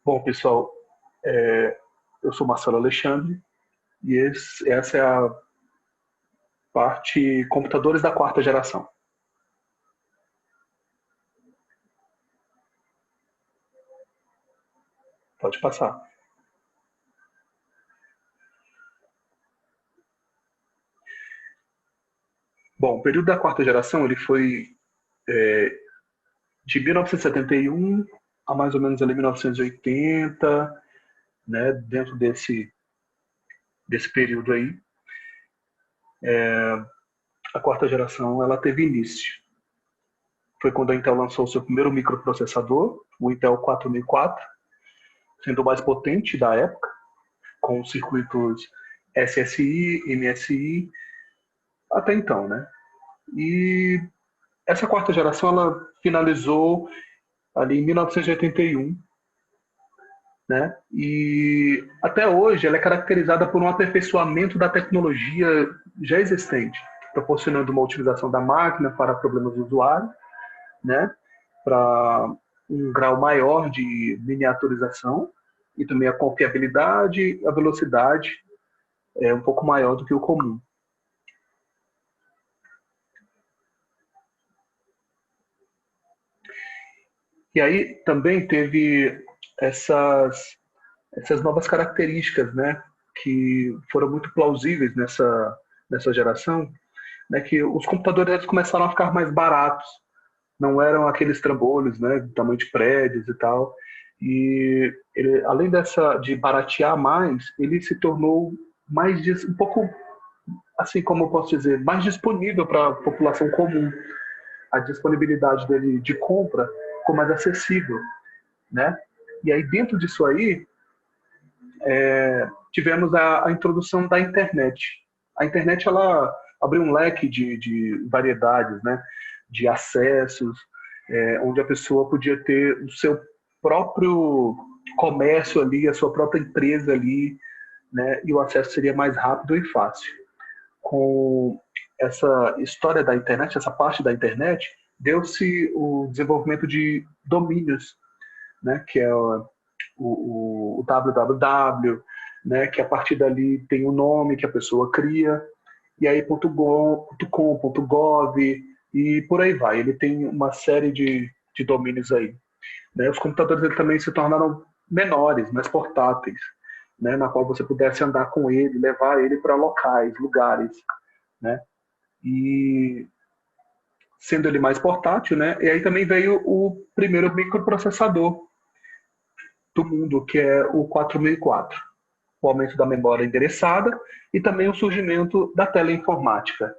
Bom, pessoal, eu sou Marcelo Alexandre e essa é a parte computadores da quarta geração. Pode passar. Bom, o período da quarta geração ele foi de 1971 a mais ou menos ali 1980, né, dentro desse período aí. A quarta geração ela teve início. Foi quando a Intel lançou o seu primeiro microprocessador, o Intel 4004, sendo o mais potente da época, com circuitos SSI, MSI, até então, né? E essa quarta geração ela finalizou ali em 1981, né? E até hoje ela é caracterizada por um aperfeiçoamento da tecnologia já existente, proporcionando uma otimização da máquina para problemas do usuário, né? Para um grau maior de miniaturização e também a confiabilidade, a velocidade é um pouco maior do que o comum. E aí também teve essas novas características, né, que foram muito plausíveis nessa geração, né, que os computadores eles começaram a ficar mais baratos, não eram aqueles trambolhos, né, do tamanho de prédios e tal. E ele, além de baratear mais, ele se tornou um pouco, assim como eu posso dizer, mais disponível para a população comum. A disponibilidade dele de compra ficou mais acessível, né? E aí dentro disso aí tivemos a introdução da internet. A internet ela abriu um leque de variedades, né? De acessos, onde a pessoa podia ter o seu próprio comércio ali, a sua própria empresa ali, né? E o acesso seria mais rápido e fácil. Com essa história da internet, essa parte da internet, deu-se o desenvolvimento de domínios, né? Que é o www, né? Que a partir dali tem o nome que a pessoa cria, e aí .com, .gov e por aí vai. Ele tem uma série de domínios aí. Né? Os computadores ele também se tornaram menores, mais portáteis, né? Na qual você pudesse andar com ele, levar ele para locais, lugares, né? E sendo ele mais portátil, né? E aí também veio o primeiro microprocessador do mundo, que é o 4004, o aumento da memória endereçada e também o surgimento da teleinformática.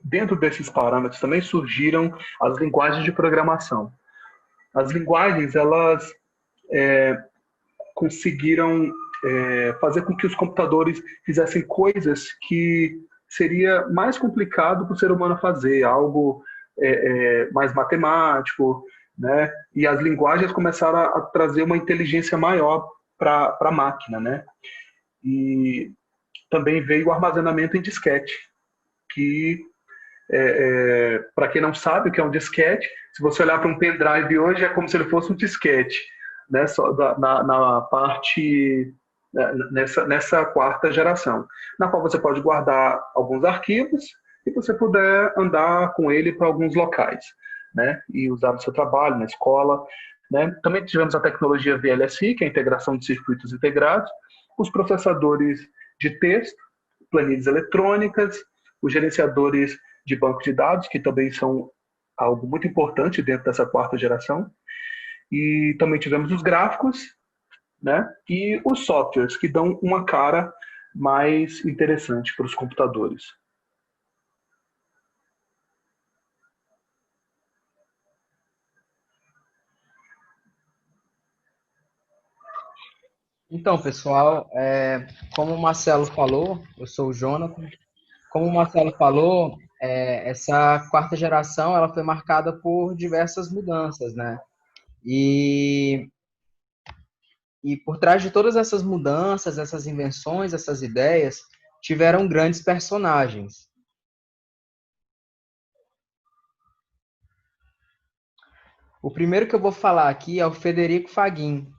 Dentro desses parâmetros também surgiram as linguagens de programação. As linguagens, elas conseguiram fazer com que os computadores fizessem coisas que seria mais complicado para o ser humano fazer, algo mais matemático, né? E as linguagens começaram a trazer uma inteligência maior para a máquina, né? E também veio o armazenamento em disquete, que para quem não sabe o que é um disquete, se você olhar para um pendrive hoje é como se ele fosse um disquete, né? Só na parte nessa quarta geração, na qual você pode guardar alguns arquivos e você puder andar com ele para alguns locais, né? E usar no seu trabalho, na escola, né? Também tivemos a tecnologia VLSI, que é a integração de circuitos integrados, os processadores de texto, planilhas eletrônicas, os gerenciadores de banco de dados, que também são algo muito importante dentro dessa quarta geração, e também tivemos os gráficos, né? E os softwares que dão uma cara mais interessante para os computadores. Então, pessoal, como o Marcelo falou, eu sou o Jonathan. Como o Marcelo falou, essa quarta geração ela foi marcada por diversas mudanças, né? E, e por trás de todas essas mudanças, essas invenções, essas ideias, tiveram grandes personagens. O primeiro que eu vou falar aqui é o Federico Faguin.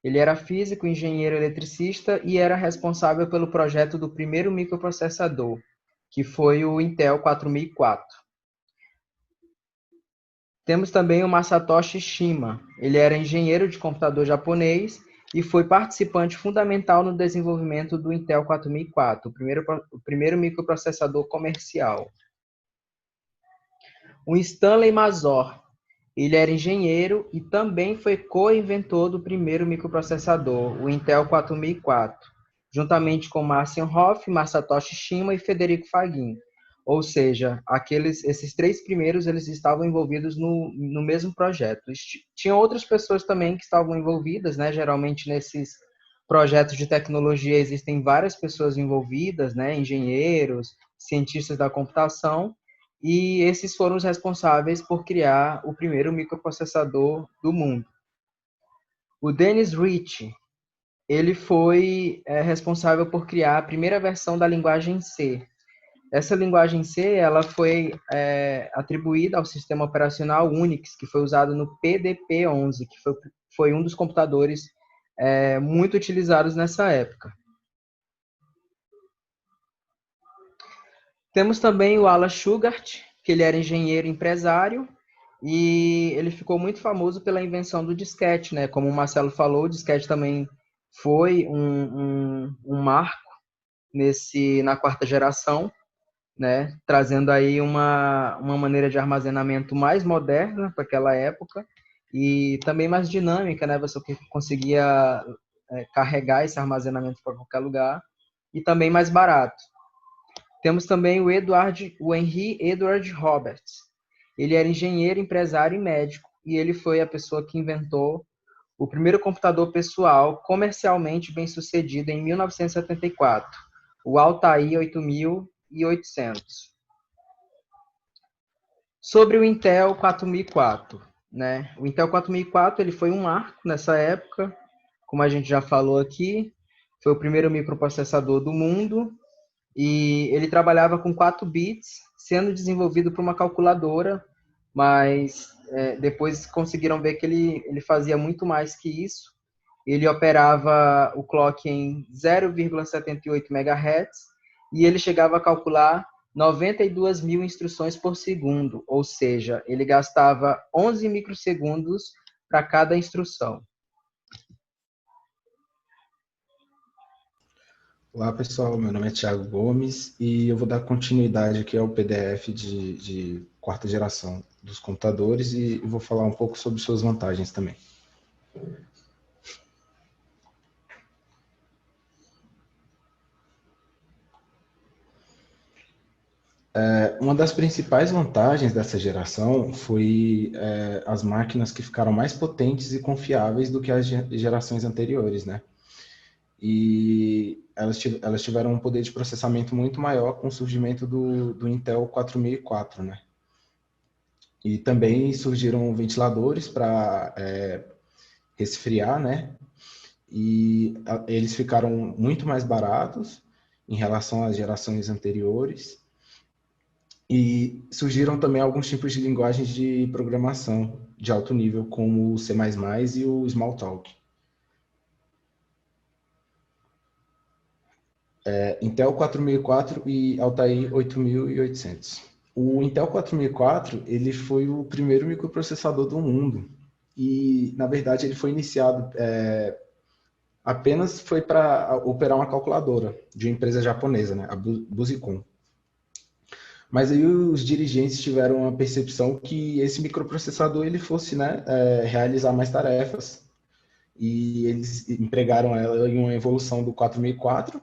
Ele era físico, engenheiro eletricista e era responsável pelo projeto do primeiro microprocessador, que foi o Intel 4004. Temos também o Masatoshi Shima. Ele era engenheiro de computador japonês e foi participante fundamental no desenvolvimento do Intel 4004, o primeiro microprocessador comercial. O Stanley Mazor. Ele era engenheiro e também foi co-inventor do primeiro microprocessador, o Intel 4004, juntamente com Marcion Hoff, Masatoshi Shima e Federico Faguin. Ou seja, esses três primeiros eles estavam envolvidos no mesmo projeto. Tinham outras pessoas também que estavam envolvidas, né? Geralmente nesses projetos de tecnologia existem várias pessoas envolvidas, né? Engenheiros, cientistas da computação, e esses foram os responsáveis por criar o primeiro microprocessador do mundo. O Dennis Ritchie, ele foi responsável por criar a primeira versão da linguagem C. Essa linguagem C, ela foi atribuída ao sistema operacional Unix, que foi usado no PDP-11, que foi um dos computadores muito utilizados nessa época. Temos também o Alan Shugart, que ele era engenheiro empresário, e ele ficou muito famoso pela invenção do disquete, né? Como o Marcelo falou, o disquete também foi um marco na quarta geração, né? Trazendo aí uma maneira de armazenamento mais moderna para aquela época e também mais dinâmica, né? Você conseguia carregar esse armazenamento para qualquer lugar e também mais barato. Temos também o Henry Edward Roberts. Ele era engenheiro, empresário e médico, e ele foi a pessoa que inventou o primeiro computador pessoal comercialmente bem-sucedido em 1974, o Altair 8800. Sobre o Intel 4004, né? O Intel 4004 ele foi um marco nessa época, como a gente já falou aqui, foi o primeiro microprocessador do mundo, e ele trabalhava com 4 bits, sendo desenvolvido por uma calculadora, mas depois conseguiram ver que ele fazia muito mais que isso. Ele operava o clock em 0,78 MHz e ele chegava a calcular 92 mil instruções por segundo, ou seja, ele gastava 11 microsegundos para cada instrução. Olá pessoal, meu nome é Thiago Gomes e eu vou dar continuidade aqui ao PDF de quarta geração dos computadores e vou falar um pouco sobre suas vantagens também. Uma das principais vantagens dessa geração foi as máquinas que ficaram mais potentes e confiáveis do que as gerações anteriores, né? E elas tiveram um poder de processamento muito maior com o surgimento do Intel 4004, né? E também surgiram ventiladores para resfriar, né? E eles ficaram muito mais baratos em relação às gerações anteriores. E surgiram também alguns tipos de linguagens de programação de alto nível, como o C++ e o Smalltalk. Intel 4004 e Altair 8800. O Intel 4004 ele foi o primeiro microprocessador do mundo e, na verdade, ele foi iniciado apenas foi para operar uma calculadora de uma empresa japonesa, né, a Busicom. Mas aí os dirigentes tiveram a percepção que esse microprocessador ele fosse, né, realizar mais tarefas e eles empregaram ela em uma evolução do 4004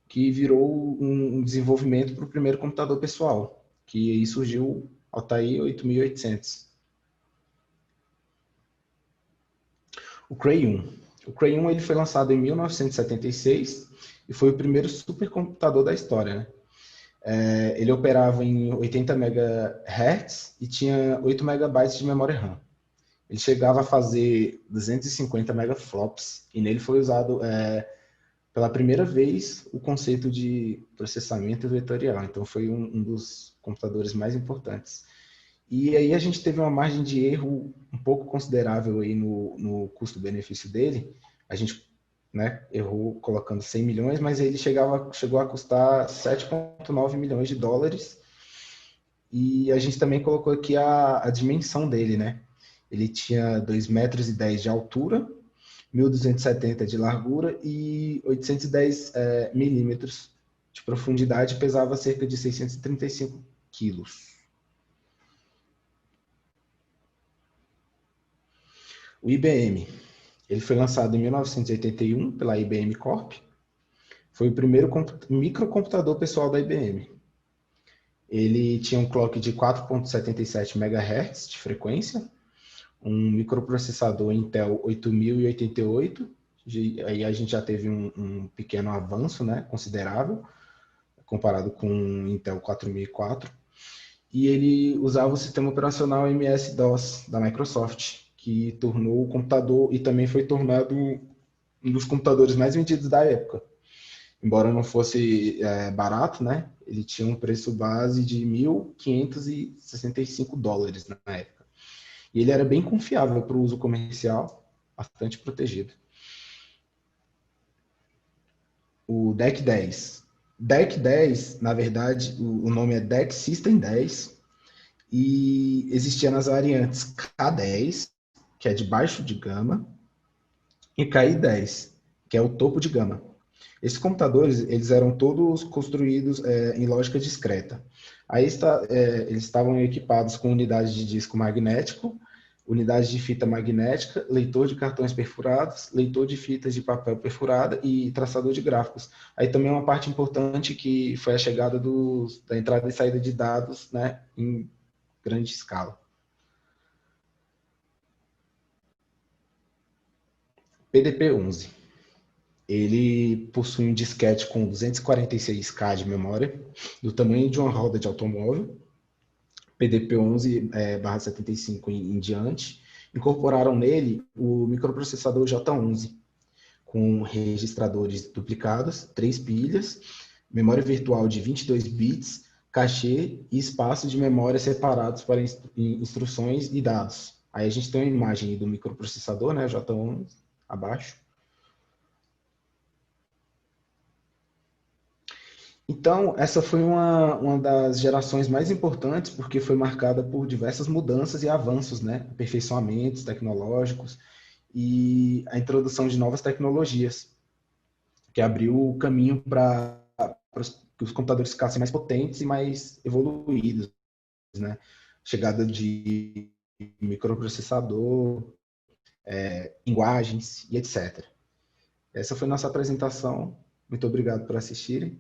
que virou um desenvolvimento para o primeiro computador pessoal, que aí surgiu o Altair 8800. O Cray 1. O Cray 1 ele foi lançado em 1976 e foi o primeiro supercomputador da história, né? Ele operava em 80 MHz e tinha 8 MB de memória RAM. Ele chegava a fazer 250 megaflops e nele foi usado pela primeira vez o conceito de processamento vetorial. Então foi um dos computadores mais importantes. E aí a gente teve uma margem de erro um pouco considerável aí no custo-benefício dele. A gente, né, errou colocando 100 milhões, mas ele chegou a custar 7,9 milhões de dólares. E a gente também colocou aqui a dimensão dele, né? Ele tinha 2,10 metros de altura, 1.270 de largura e 810 milímetros de profundidade, pesava cerca de 635 quilos. O IBM, ele foi lançado em 1981 pela IBM Corp. Foi o primeiro microcomputador pessoal da IBM. Ele tinha um clock de 4,77 MHz de frequência, um microprocessador Intel 8088, aí a gente já teve um pequeno avanço, né, considerável, comparado com o Intel 4004, e ele usava o sistema operacional MS-DOS da Microsoft, que tornou o computador, e também foi tornado um dos computadores mais vendidos da época. Embora não fosse barato, né, ele tinha um preço base de $1.565 na época. E ele era bem confiável para o uso comercial, bastante protegido. O DEC 10. DEC 10, na verdade, o nome é DEC System 10, e existia nas variantes K10, que é de baixo de gama, e KI10, que é o topo de gama. Esses computadores, eles eram todos construídos em lógica discreta. Aí eles estavam equipados com unidades de disco magnético, unidade de fita magnética, leitor de cartões perfurados, leitor de fitas de papel perfurada e traçador de gráficos. Aí também uma parte importante que foi a chegada da entrada e saída de dados, né, em grande escala. PDP-11. Ele possui um disquete com 246K de memória, do tamanho de uma roda de automóvel, PDP-11/75 em diante. Incorporaram nele o microprocessador J11, com registradores duplicados, 3 pilhas, memória virtual de 22 bits, cachê e espaço de memória separados para instruções e dados. Aí a gente tem uma imagem do microprocessador, né, J11, abaixo. Então, essa foi uma das gerações mais importantes, porque foi marcada por diversas mudanças e avanços, né? Aperfeiçoamentos tecnológicos e a introdução de novas tecnologias, que abriu o caminho para que os computadores ficassem mais potentes e mais evoluídos, né? Chegada de microprocessador, linguagens e etc. Essa foi nossa apresentação. Muito obrigado por assistirem.